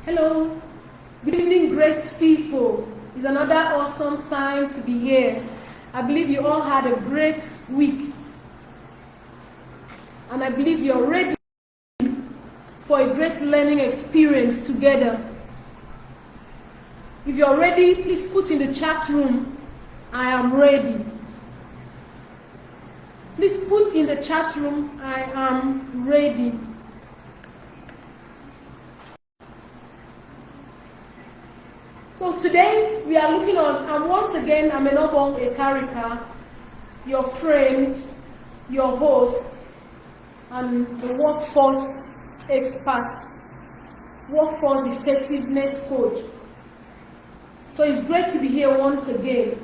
Hello, good evening, great people. It's another awesome time to be here. I believe you all had a great week, and I believe you're ready for a great learning experience together. If you're ready, please put in the chat room, I am ready. Please put in the chat room, I am ready. So today we are looking on, and once again, I'm Enobo Ekarika, your friend, your host, and the workforce expert, workforce effectiveness coach. So it's great to be here once again.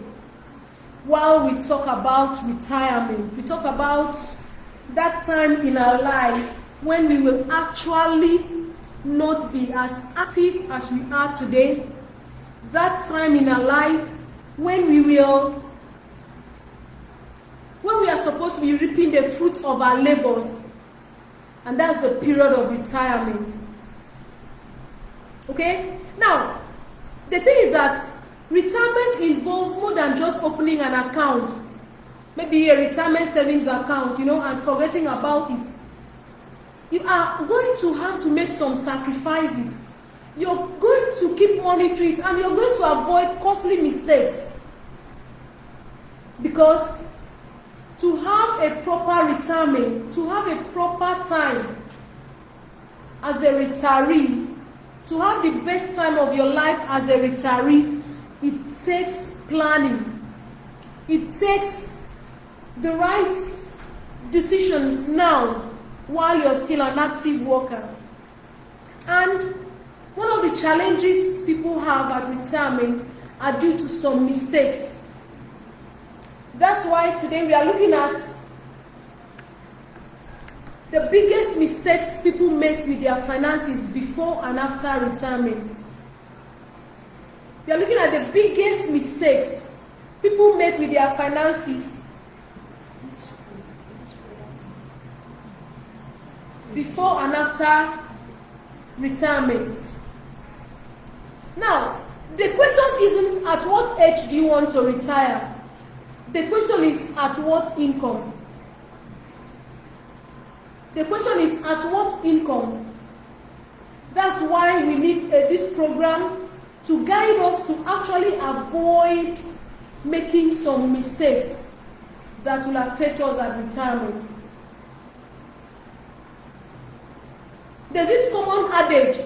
While we talk about retirement, we talk about that time in our life when we will actually not be as active as we are today. That time in our life when we are supposed to be reaping the fruit of our labors, and that's the period of retirement. Okay? Now, the thing is that retirement involves more than just opening an account, maybe a retirement savings account, and forgetting about it. You are going to have to make some sacrifices. You're going to keep monitoring it, and you're going to avoid costly mistakes. Because to have a proper retirement, to have a proper time as a retiree, to have the best time of your life as a retiree, it takes planning. It takes the right decisions now while you're still an active worker. And one of the challenges people have at retirement are due to some mistakes. That's why today we are looking at the biggest mistakes people make with their finances before and after retirement. We are looking at the biggest mistakes people make with their finances before and after retirement. Now, the question isn't at what age do you want to retire? The question is at what income? The question is at what income? That's why we need this program to guide us to actually avoid making some mistakes that will affect us at retirement. There's this common adage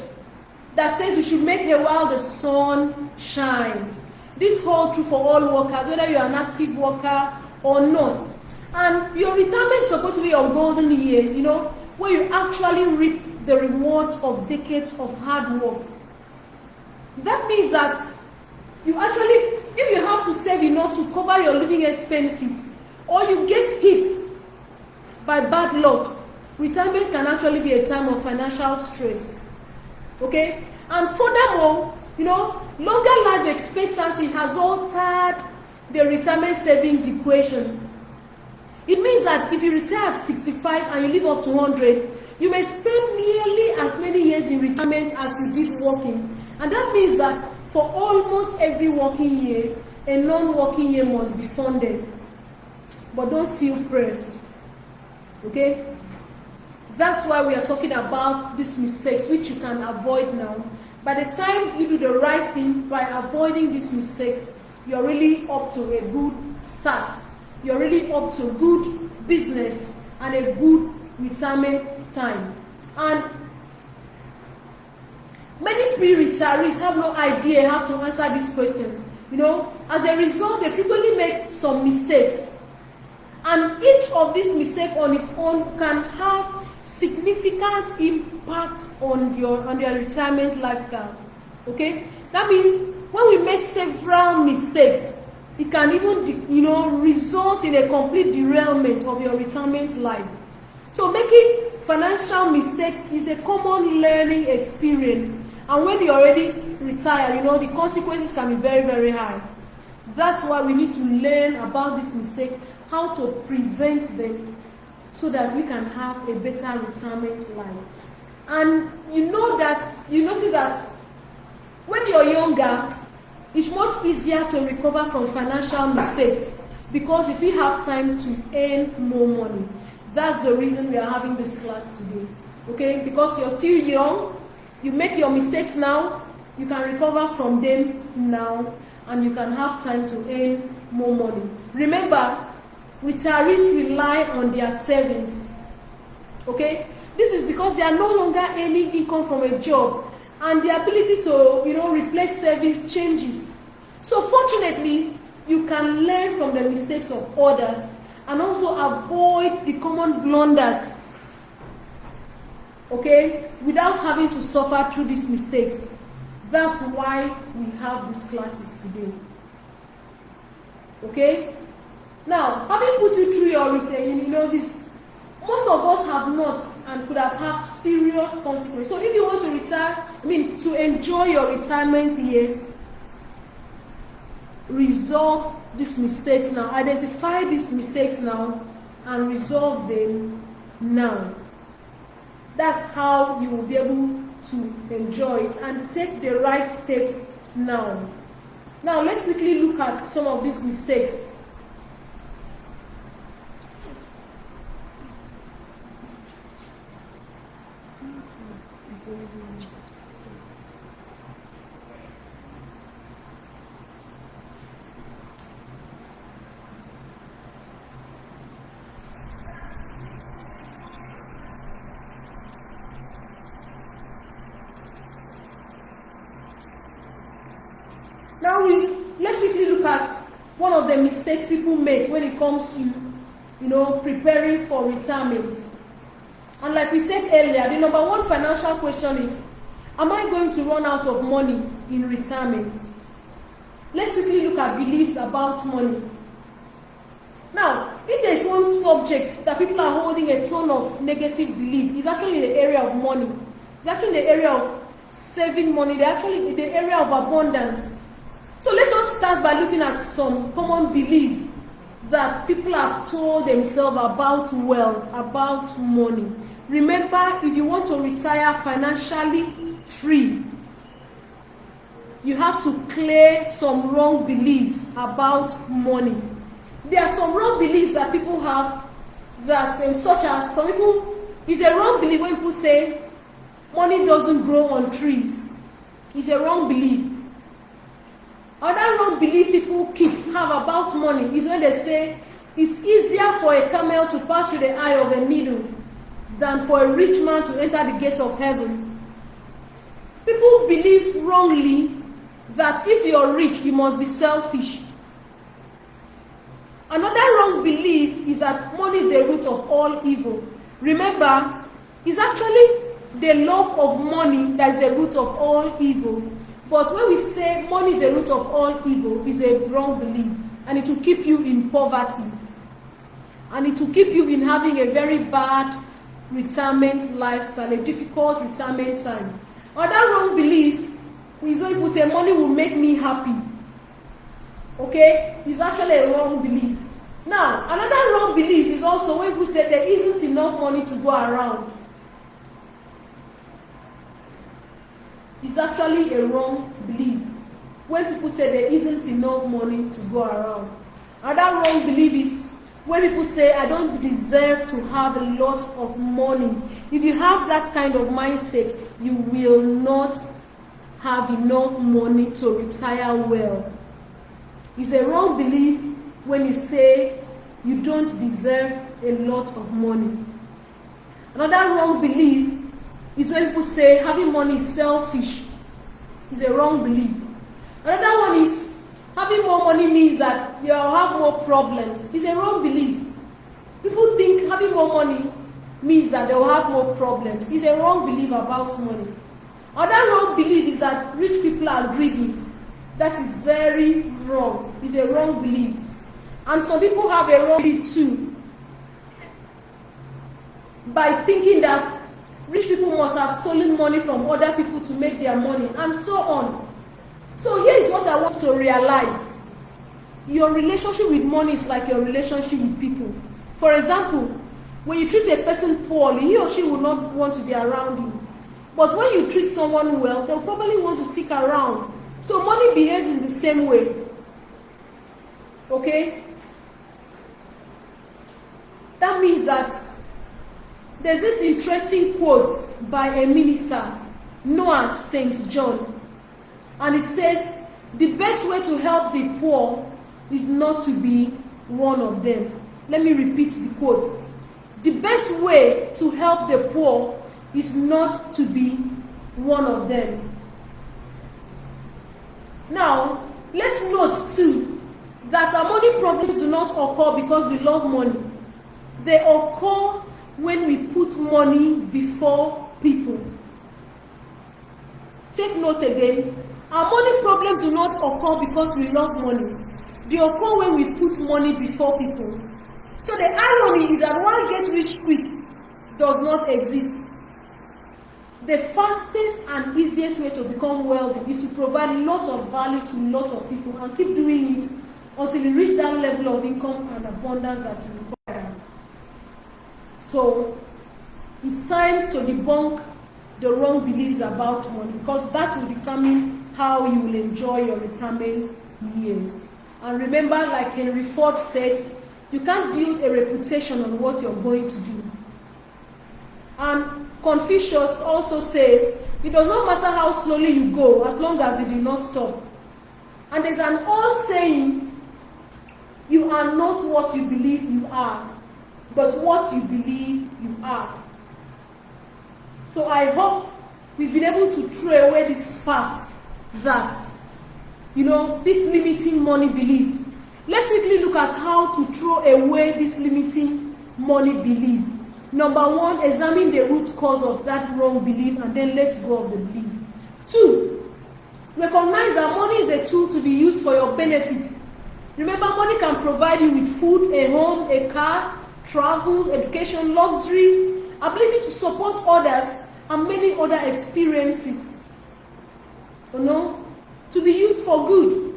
that says we should make hay while the sun shines. This holds true for all workers, whether you're an active worker or not. And your retirement is supposed to be your golden years, where you actually reap the rewards of decades of hard work. That means that you actually, if you have to save enough to cover your living expenses, or you get hit by bad luck, retirement can actually be a time of financial stress. Okay? And furthermore, longer life expectancy has altered the retirement savings equation. It means that if you retire at 65 and you live up to 100, you may spend nearly as many years in retirement as you did working. And that means that for almost every working year, a non-working year must be funded. But don't feel pressed. Okay? That's why we are talking about these mistakes, which you can avoid now. By the time you do the right thing by avoiding these mistakes, you're really up to a good start. You're really up to good business and a good retirement time. And many pre-retirees have no idea how to answer these questions. As a result, they frequently make some mistakes. And each of these mistakes on its own can have significant impact on their retirement lifestyle. Okay? That means when we make several mistakes, it can even result in a complete derailment of your retirement life. So making financial mistakes is a common learning experience, And when you already retire, you know, the consequences can be very, very high. That's why we need to learn about this mistake, how to prevent them, so that we can have a better retirement life. And you notice that when you're younger, it's much easier to recover from financial mistakes because you still have time to earn more money. That's the reason we are having this class today. Okay? Because you're still young, you make your mistakes now, you can recover from them now, and you can have time to earn more money. Remember, retirees rely on their savings. Okay? This is because they are no longer earning income from a job, and the ability to, replace savings changes. So fortunately, you can learn from the mistakes of others and also avoid the common blunders, okay, without having to suffer through these mistakes. That's why we have these classes today. Okay? Now, having put you through your retirement, most of us have not and could have had serious consequences. So if you want to retire, to enjoy your retirement years, resolve these mistakes now. Identify these mistakes now and resolve them now. That's how you will be able to enjoy it and take the right steps now. Now let's quickly look at some of these mistakes. Now let's quickly look at one of the mistakes people make when it comes to, preparing for retirement. And like we said earlier, the number one financial question is, am I going to run out of money in retirement? Let's quickly look at beliefs about money. Now, if there is one subject that people are holding a ton of negative belief, it's actually in the area of money. It's actually in the area of saving money. They're actually in the area of abundance. So let us start by looking at some common belief that people have told themselves about wealth, about money. Remember, if you want to retire financially free, you have to clear some wrong beliefs about money. There are some wrong beliefs that people have that, such as some people, it's a wrong belief when people say money doesn't grow on trees. It's a wrong belief. Another wrong belief people have about money is when they say it's easier for a camel to pass through the eye of a needle than for a rich man to enter the gate of heaven. People believe wrongly that if you're rich, you must be selfish. Another wrong belief is that money is the root of all evil. Remember, it's actually the love of money that is the root of all evil. But when we say money is the root of all evil, it's a wrong belief. And it will keep you in poverty. And it will keep you in having a very bad retirement lifestyle, a difficult retirement time. Another wrong belief is when people say money will make me happy. Okay? It's actually a wrong belief. Now, another wrong belief is also when people say there isn't enough money to go around. It's actually a wrong belief. When people say there isn't enough money to go around. Another wrong belief is when people say I don't deserve to have a lot of money. If you have that kind of mindset, you will not have enough money to retire well. It's a wrong belief when you say you don't deserve a lot of money. Another wrong belief is when people say having money is selfish. It's a wrong belief. Another one is having more money means that you'll have more problems. It's a wrong belief. People think having more money means that they'll have more problems. It's a wrong belief about money. Another wrong belief is that rich people are greedy. That is very wrong. It's a wrong belief. And some people have a wrong belief too. By thinking that Rich people must have stolen money from other people to make their money, and so on. So here is what I want to realize. Your relationship with money is like your relationship with people. For example, when you treat a person poorly, he or she will not want to be around you. But when you treat someone well, they'll probably want to stick around. So money behaves in the same way. Okay? That means that there's this interesting quote by a minister, Noah St. John. And it says, the best way to help the poor is not to be one of them. Let me repeat the quote. The best way to help the poor is not to be one of them. Now, let's note too that our money problems do not occur because we love money. They occur when we put money before people. Take note again. Our money problems do not occur because we love money. They occur when we put money before people. So the irony is that one get rich quick does not exist. The fastest and easiest way to become wealthy is to provide lots of value to lots of people and keep doing it until you reach that level of income and abundance that you require. So it's time to debunk the wrong beliefs about money, because that will determine how you will enjoy your retirement years. And remember, like Henry Ford said, you can't build a reputation on what you're going to do. And Confucius also says, it does not matter how slowly you go, as long as you do not stop. And there's an old saying, you are not what you believe you are, but what you believe you are. So I hope we've been able to throw away this fact that, this limiting money beliefs. Let's quickly look at how to throw away this limiting money beliefs. Number one, examine the root cause of that wrong belief and then let go of the belief. 2, recognize that money is a tool to be used for your benefit. Remember, money can provide you with food, a home, a car, travel, education, luxury, ability to support others, and many other experiences. To be used for good.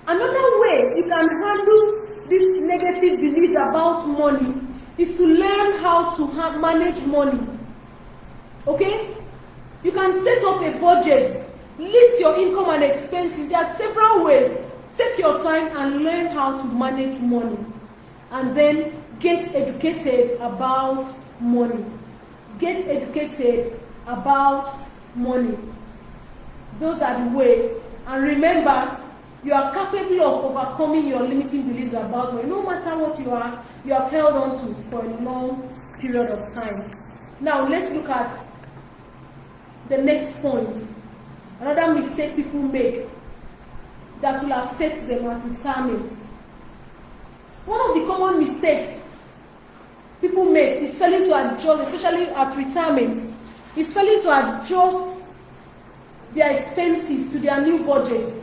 Another way you can handle this negative beliefs about money is to learn how to manage money. Okay? You can set up a budget, list your income and expenses. There are several ways. Take your time and learn how to manage money. And then get educated about money. Get educated about money. Those are the ways. And remember, you are capable of overcoming your limiting beliefs about money, no matter what you have held on to for a long period of time. Now, let's look at the next point. Another mistake people make that will affect them at retirement. One of the common mistakes people make is failing to adjust, especially at retirement, is failing to adjust their expenses to their new budget.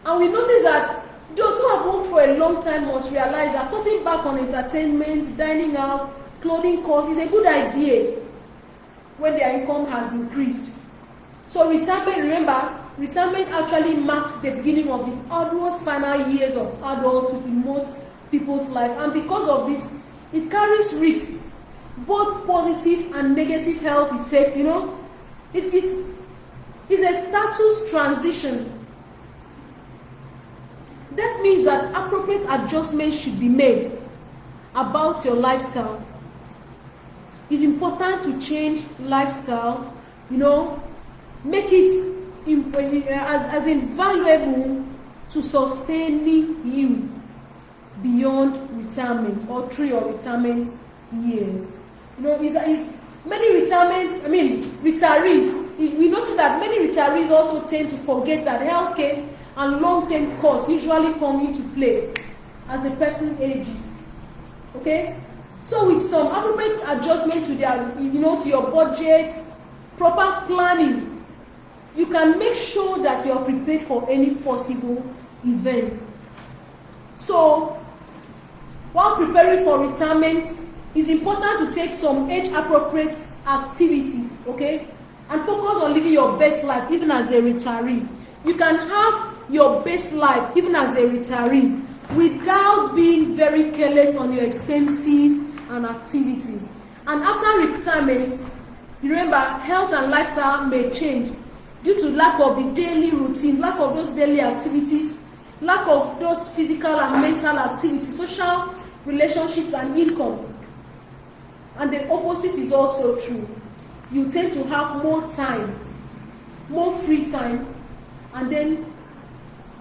And we notice that those who have worked for a long time must realize that cutting back on entertainment, dining out, clothing costs is a good idea when their income has increased. So retirement actually marks the beginning of the arduous final years of adulthood in most people's life. And because of this, it carries risks, both positive and negative health effects. It's a status transition. That means that appropriate adjustments should be made about your lifestyle. It's important to change lifestyle, make it as invaluable to sustaining you beyond retirement or through your retirement years. Retirees, we notice that many retirees also tend to forget that healthcare and long-term costs usually come into play as the person ages. Okay? So with some appropriate adjustment to to your budget, proper planning, you can make sure that you are prepared for any possible event. So, while preparing for retirement, it's important to take some age-appropriate activities, okay, and focus on living your best life even as a retiree. You can have your best life even as a retiree without being very careless on your expenses and activities. And after retirement, remember, health and lifestyle may change due to lack of the daily routine, lack of those daily activities, lack of those physical and mental activities, social relationships and income. And the opposite is also true. You tend to have more time, more free time, and then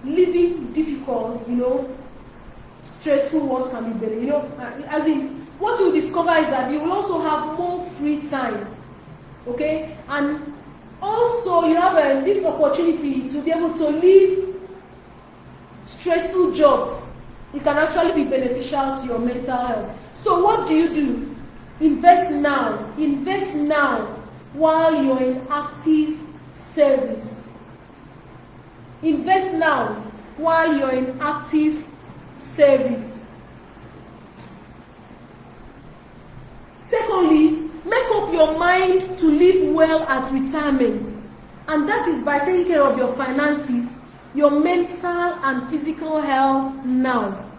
living difficult, stressful ones can be better. As in, what you discover is that you will also have more free time, okay? And also you have this opportunity to be able to leave stressful jobs. It can actually be beneficial to your mental health. So what do? Invest now. Invest now while you're in active service. Invest now while you're in active service. Secondly, make up your mind to live well at retirement, and that is by taking care of your finances, your mental and physical health now.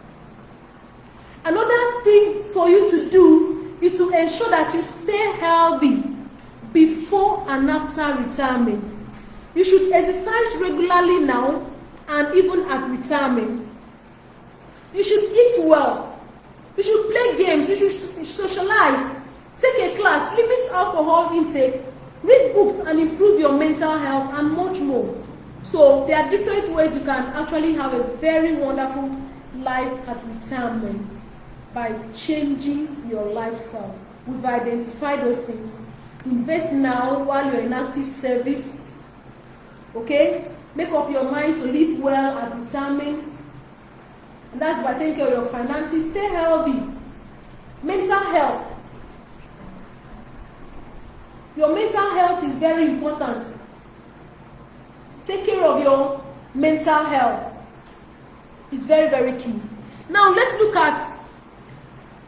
Another thing for you to do is to ensure that you stay healthy before and after retirement. You should exercise regularly now and even at retirement. You should eat well. You should play games. You should socialize. Take a class. Limit alcohol intake. Read books and improve your mental health and much more. So there are different ways you can actually have a very wonderful life at retirement by changing your lifestyle. We've identified those things. Invest now while you're in active service. Okay? Make up your mind to live well at retirement. And that's by taking care of your finances. Stay healthy. Mental health. Your mental health is very important. Take care of your mental health. It's very, very key. Now let's look at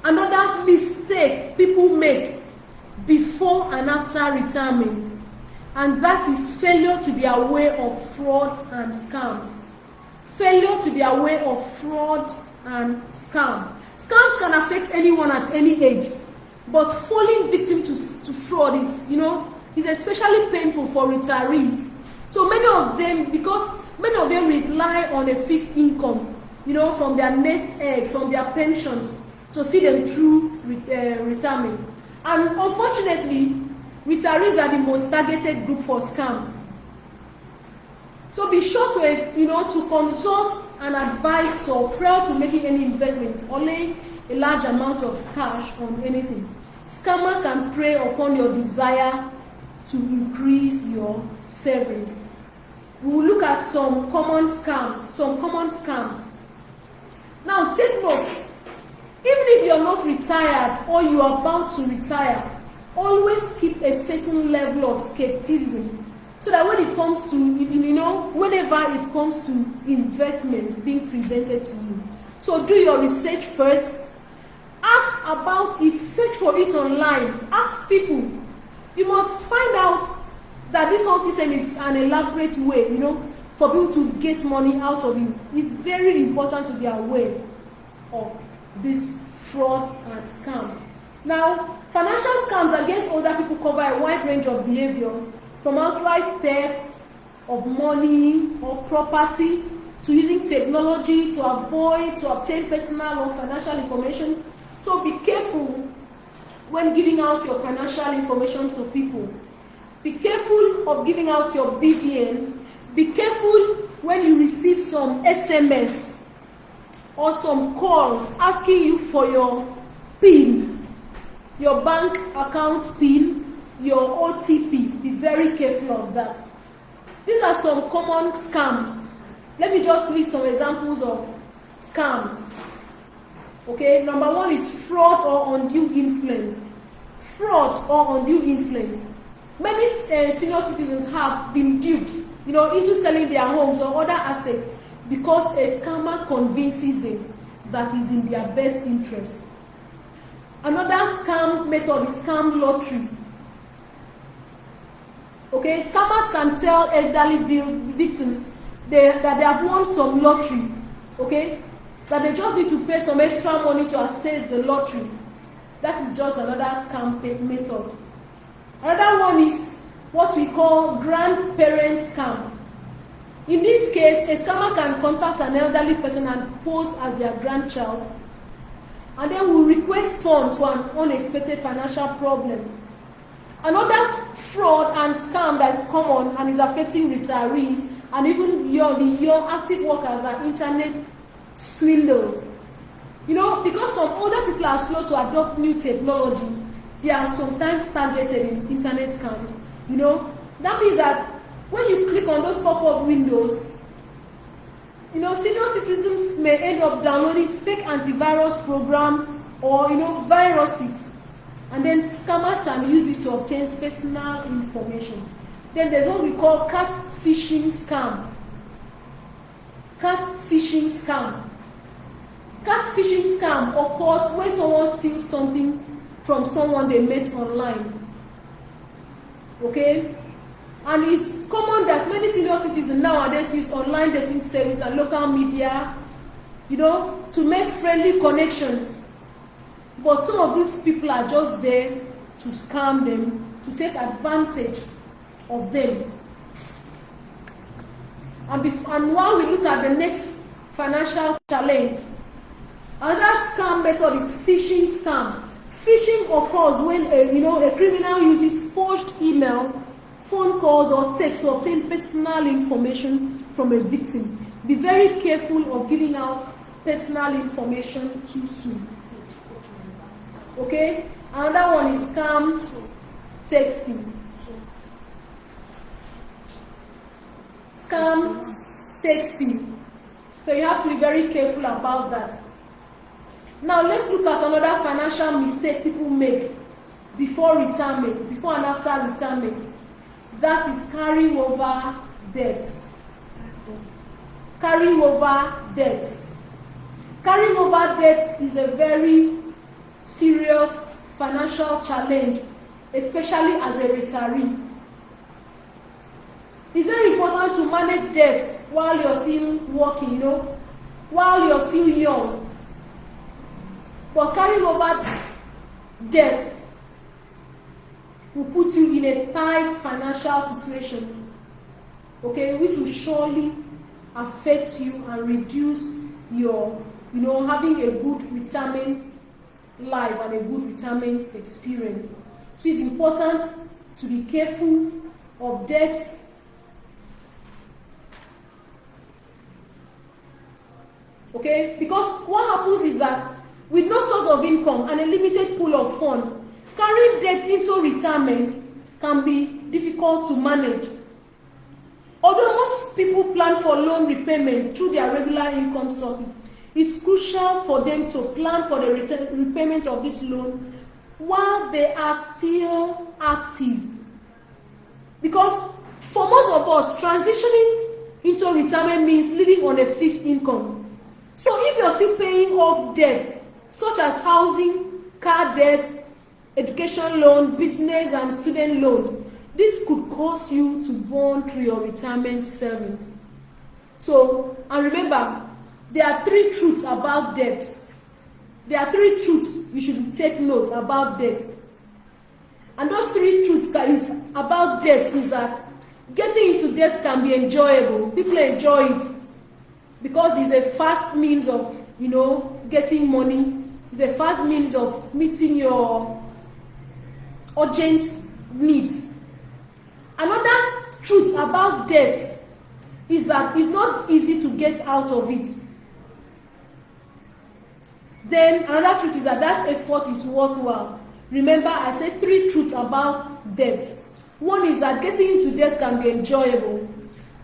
another mistake people make before and after retirement, and that is failure to be aware of frauds and scams. Failure to be aware of fraud and scam. Scams can affect anyone at any age, but falling victim to fraud is especially painful for retirees. So many of them, because many of them rely on a fixed income, from their nest eggs, from their pensions, to see them through retirement. And unfortunately, retirees are the most targeted group for scams. So be sure to consult an advisor prior to making any investment or laying a large amount of cash on anything. Scammer can prey upon your desire to increase your savings. We will look at some common scams. Now take note. Even if you are not retired or you are about to retire, always keep a certain level of skepticism, so that when it comes to, whenever it comes to investment being presented to you. So do your research first. Ask about it. Search for it online. Ask people. You must find out that this whole system is an elaborate way, for people to get money out of you. It's very important to be aware of this fraud and scams. Now, financial scams against older people cover a wide range of behavior, from outright theft of money or property to using technology to obtain personal or financial information. So be careful when giving out your financial information to people. Be careful of giving out your BVN. Be careful when you receive some SMS or some calls asking you for your PIN, your bank account PIN, your OTP. Be very careful of that. These are some common scams. Let me just list some examples of scams. Okay, number one is fraud or undue influence. Fraud or undue influence. Many senior citizens have been duped, into selling their homes or other assets because a scammer convinces them that is in their best interest. Another scam method is scam lottery. Okay, scammers can tell elderly victims that they have won some lottery. Okay, that they just need to pay some extra money to access the lottery. That is just another scam method. Another one is what we call grandparent scam. In this case, a scammer can contact an elderly person and pose as their grandchild, and then will request funds for an unexpected financial problems. Another fraud and scam that is common and is affecting retirees and even the young active workers are internet swindles. Because some older people are slow to adopt new technology, they are sometimes targeted in internet scams. That means that when you click on those pop-up windows, senior citizens may end up downloading fake antivirus programs or viruses, and then scammers can use it to obtain personal information. Then there's what we call catfishing scam. Catfishing scam. Catfishing scam occurs when someone steals something from someone they met online. Okay? And it's common that many senior citizens nowadays use online dating service and local media, to make friendly connections. But some of these people are just there to scam them, to take advantage of them. And while we look at the next financial challenge, another scam method is phishing scam. Phishing occurs when a criminal uses forged email, phone calls, or text to obtain personal information from a victim. Be very careful of giving out personal information too soon. Okay? Another one is scam texting. Scam texting. So you have to be very careful about that. Now let's look at another financial mistake people make before retirement, before and after retirement. That is carrying over debts. Carrying over debts. Carrying over debts is a very serious financial challenge, especially as a retiree. It's very important to manage debts while you're still working, while you're still young. But carrying over debts will put you in a tight financial situation, okay, which will surely affect you and reduce your, having a good retirement life and a good retirement experience. So it's important to be careful of debts. Okay, because what happens is that with no source of income and a limited pool of funds, carrying debt into retirement can be difficult to manage. Although most people plan for loan repayment through their regular income sources, it's crucial for them to plan for the repayment of this loan while they are still active. Because for most of us, transitioning into retirement means living on a fixed income. So if you're still paying off debt, such as housing, car debts, education loan, business and student loans, this could cause you to burn through your retirement savings. So, and remember, there are 3 truths about debts. There are 3 truths you should take note about debt. And those 3 truths about debt is that getting into debt can be enjoyable. People enjoy it because it's a fast means of, getting money. It's a fast means of meeting your urgent needs. Another truth about debt is that it's not easy to get out of it. Then another truth is that effort is worthwhile. Remember, I said 3 truths about debt. 1 is that getting into debt can be enjoyable.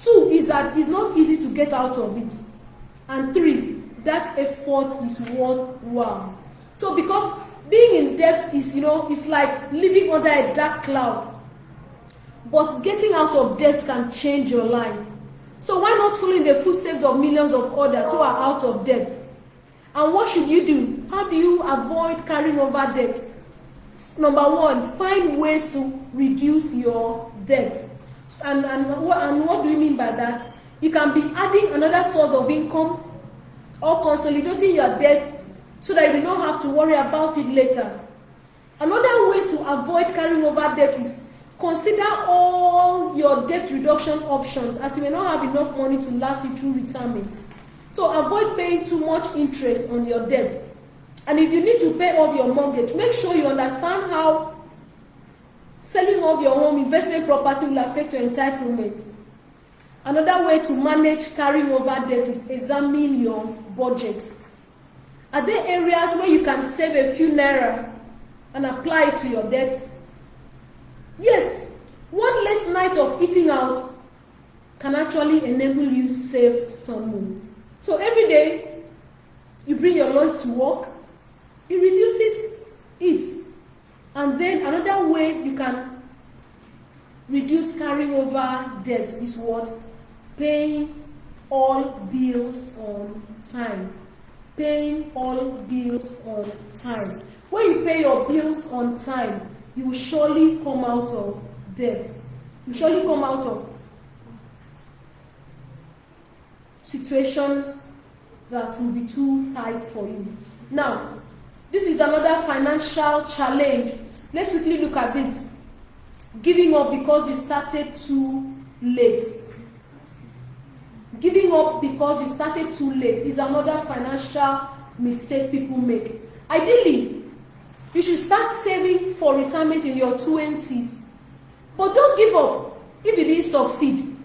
2 is that it's not easy to get out of it. And 3, that effort is worthwhile. So because being in debt is, it's like living under a dark cloud. But getting out of debt can change your life. So why not follow in the footsteps of millions of others who are out of debt? And what should you do? How do you avoid carrying over debt? Number one, find ways to reduce your debt. And what do you mean by that? You can be adding another source of income or consolidating your debt so that you do not have to worry about it later. Another way to avoid carrying over debt is consider all your debt reduction options, as you may not have enough money to last you through retirement. So avoid paying too much interest on your debt. And if you need to pay off your mortgage, make sure you understand how selling off your home investment property will affect your entitlement. Another way to manage carrying over debt is examine your budget. Are there areas where you can save a few naira and apply it to your debt? Yes, one less night of eating out can actually enable you to save some money. So every day you bring your lunch to work, it reduces it. And then another way you can reduce carrying over debt is what? Paying all bills on time. Paying all bills on time. When you pay your bills on time, you will surely come out of debt. You surely come out of situations that will be too tight for you. Now, this is another financial challenge. Let's quickly look at this. Giving up because you started too late. Giving up because you started too late is another financial mistake people make. Ideally, you should start saving for retirement in your 20s. But don't give up if you didn't succeed.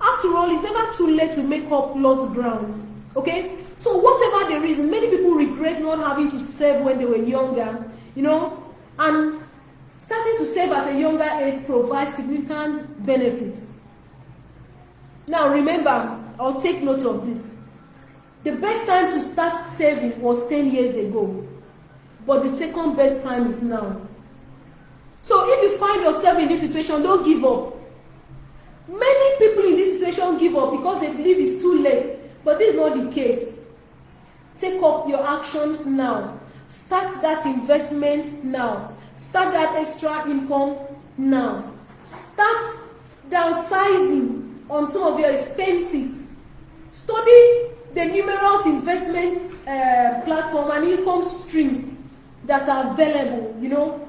After all, it's never too late to make up lost grounds. Okay? So whatever the reason, many people regret not having to save when they were younger, and starting to save at a younger age provides significant benefits. Now remember, I'll take note of this. The best time to start saving was 10 years ago, but the second best time is now. So if you find yourself in this situation, don't give up. Many people in this situation give up because they believe it's too late, but this is not the case. Take up your actions now. Start that investment now. Start that extra income now. Start downsizing on some of your expenses. Study the numerous investment platform and income streams that are available,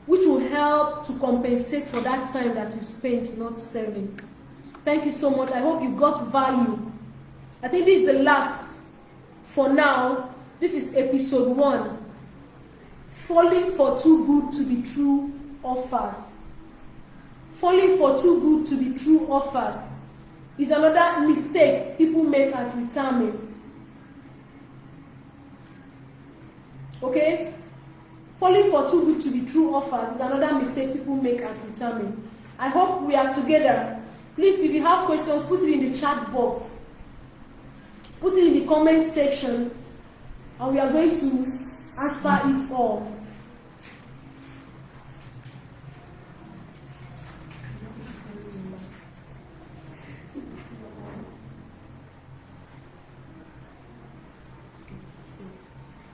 which will help to compensate for that time that you spent not saving. Thank you so much. I hope you got value. I think this is the last. For now, this is episode 1. Falling for too good to be true offers. Falling for too good to be true offers is another mistake people make at retirement. Okay? Falling for too good to be true offers is another mistake people make at retirement. I hope we are together. Please, if you have questions, put it in the chat box. Put it in the comment section, and we are going to answer it all.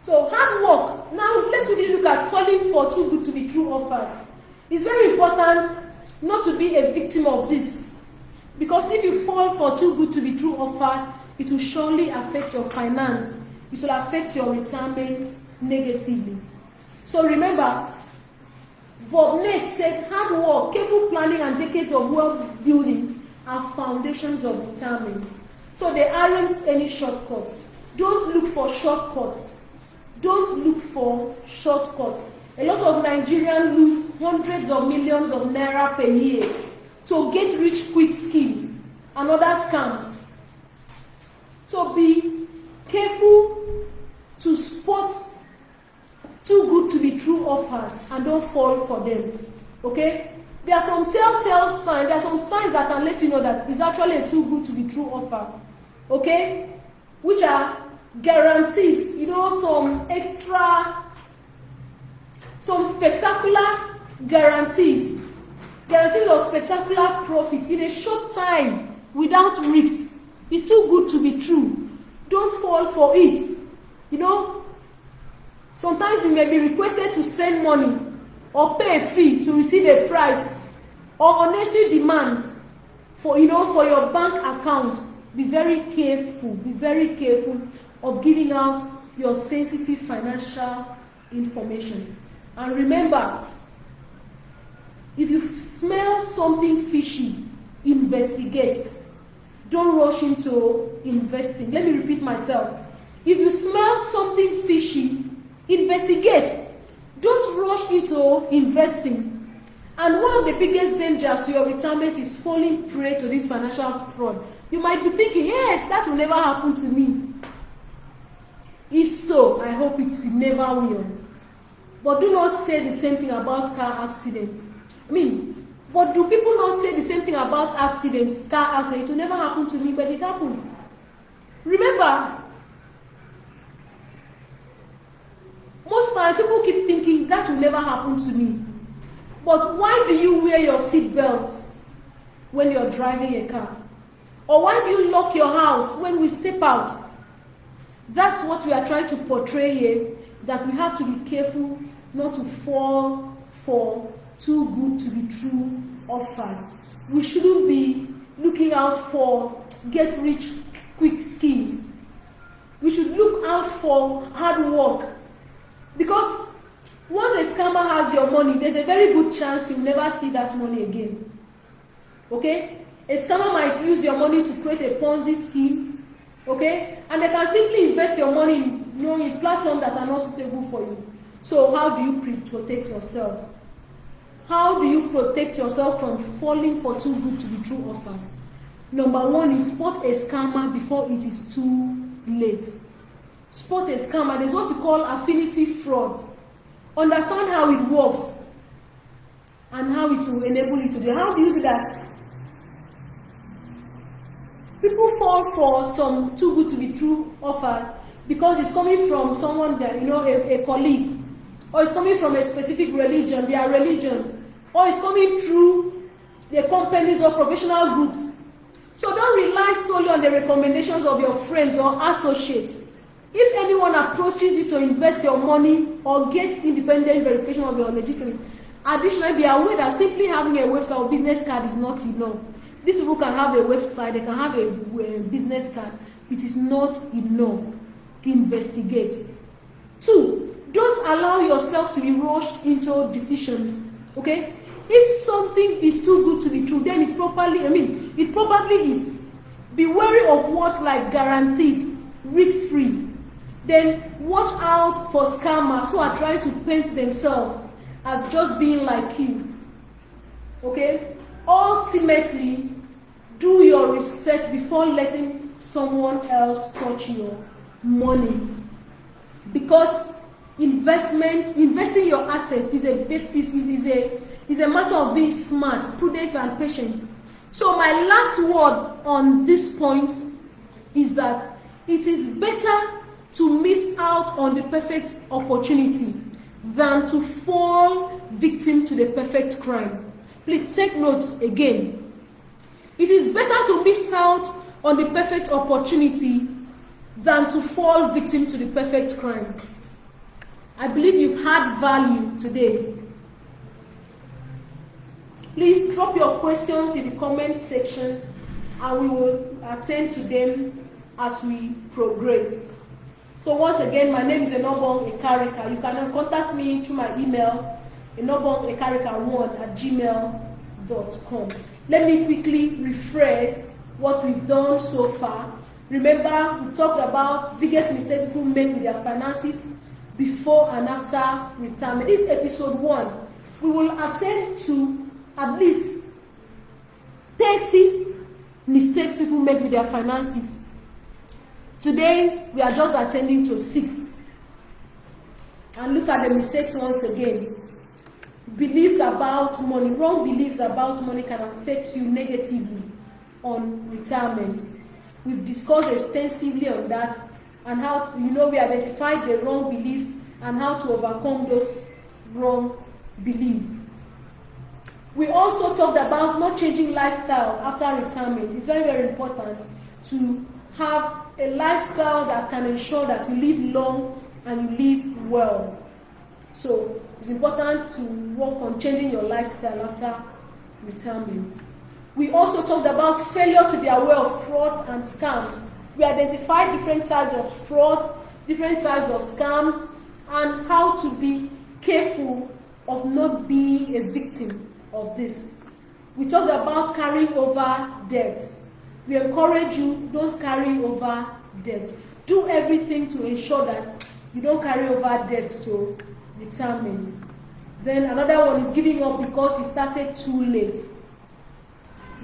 So hard work. Now let's really look at falling for too good to be true offers. It's very important not to be a victim of this, because if you fall for too good to be true offers, it will surely affect your finance. It will affect your retirement negatively. So remember, Bob Nate said hard work, careful planning, and decades of wealth building are foundations of retirement. So there aren't any shortcuts. Don't look for shortcuts. Don't look for shortcuts. A lot of Nigerians lose hundreds of millions of naira per year to get rich quick schemes and other scams. So be careful to spot too good to be true offers and don't fall for them. Okay? There are some telltale signs, there are some signs that can let you know that it's actually a too good to be true offer. Okay? Which are guarantees, some spectacular guarantees. Guarantees of spectacular profit in a short time without risk. It's too good to be true. Don't fall for it. You know, sometimes you may be requested to send money or pay a fee to receive a prize or unnecessary demands for your bank account. Be very careful of giving out your sensitive financial information. And remember, if you smell something fishy, investigate. Don't rush into investing. Let me repeat myself. If you smell something fishy, investigate. Don't rush into investing. And one of the biggest dangers to your retirement is falling prey to this financial fraud. You might be thinking, yes, that will never happen to me. If so, I hope it never will. But do not say the same thing about car accidents. But do people not say the same thing about accidents, car accidents? It will never happen to me, but it happened. Remember, most times people keep thinking that will never happen to me. But why do you wear your seat belts when you're driving a car? Or why do you lock your house when we step out? That's what we are trying to portray here, that we have to be careful not to fall for too good to be true offers. We shouldn't be looking out for get rich quick schemes. We should look out for hard work, because once a scammer has your money, there's a very good chance you'll never see that money again. Okay? A scammer might use your money to create a Ponzi scheme, okay? And they can simply invest your money in platforms that are not suitable for you. So how do you protect yourself? How do you protect yourself from falling for too good to be true offers? Number one is spot a scammer before it is too late. Spot a scammer. There's what we call affinity fraud. Understand how it works and how it will enable you to do. How do you do that? People fall for some too good to be true offers because it's coming from someone that, a colleague, or it's coming from a specific religion, their religion, or it's coming through the companies or professional groups. So don't rely solely on the recommendations of your friends or associates. If anyone approaches you to invest your money or get independent verification of your legitimacy, additionally, be aware that simply having a website or business card is not enough. These people can have a website, they can have a business card. It is not enough. Investigate. 2, don't allow yourself to be rushed into decisions. Okay? If something is too good to be true, then it probably is. Be wary of words like guaranteed, risk-free. Then watch out for scammers who are trying to paint themselves as just being like you. Okay? Ultimately, do your research before letting someone else touch your money. Because investing your assets is a matter of being smart, prudent, and patient. So my last word on this point is that it is better to miss out on the perfect opportunity than to fall victim to the perfect crime. Please take notes again. It is better to miss out on the perfect opportunity than to fall victim to the perfect crime. I believe you've had value today. Please drop your questions in the comment section and we will attend to them as we progress. So once again, my name is Enobong Ekarika. You can contact me through my email, enobongekarika1@gmail.com. Let me quickly rephrase what we've done so far. Remember, we talked about biggest mistakes people make with their finances before and after retirement. This is episode 1. We will attend to at least 30 mistakes people make with their finances. Today, we are just attending to 6. And look at the mistakes once again. Beliefs about money, wrong beliefs about money can affect you negatively on retirement. We've discussed extensively on that and how, we identified the wrong beliefs and how to overcome those wrong beliefs. We also talked about not changing lifestyle after retirement. It's very, very important to have a lifestyle that can ensure that you live long and you live well. So it's important to work on changing your lifestyle after retirement. We also talked about failure to be aware of fraud and scams. We identified different types of frauds, different types of scams, and how to be careful of not being a victim of this. We talked about carrying over debts. We encourage you, don't carry over debt. Do everything to ensure that you don't carry over debt to retirement. Then another one is giving up because you started too late.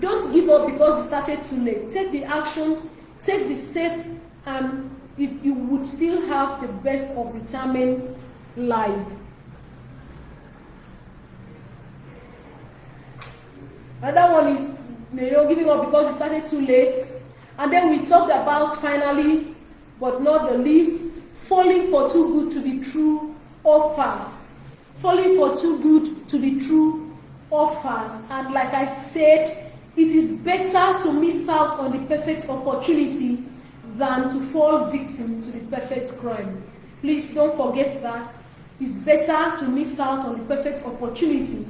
Don't give up because you started too late. Take the actions, take the step, and you would still have the best of retirement life. Another one is giving up because you started too late. And then we talked about, finally, but not the least, falling for too good to be true offers. Falling for too good to be true offers. And like I said, it is better to miss out on the perfect opportunity than to fall victim to the perfect crime. Please don't forget that. It's better to miss out on the perfect opportunity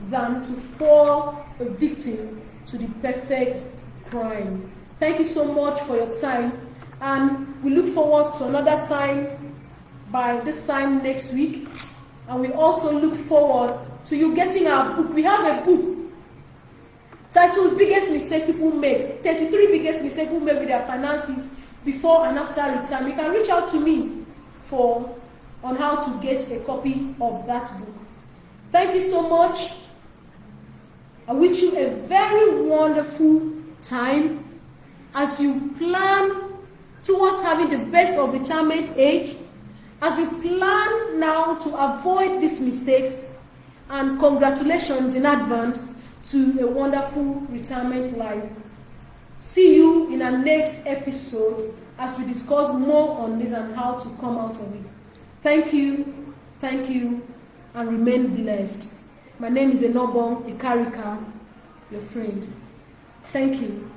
than to fall a victim to the perfect crime. Thank you so much for your time, and we look forward to another time by this time next week. And we also look forward to you getting our book. We have a book titled Biggest Mistakes People Make, 33 Biggest Mistakes People Make with Their Finances Before and After Retirement. You can reach out to me on how to get a copy of that book. Thank you so much. I wish you a very wonderful time as you plan towards having the best of retirement age, as you plan now to avoid these mistakes, and congratulations in advance to a wonderful retirement life. See you in our next episode as we discuss more on this and how to come out of it. Thank you, and remain blessed. My name is Enobong Ikarika, your friend. Thank you.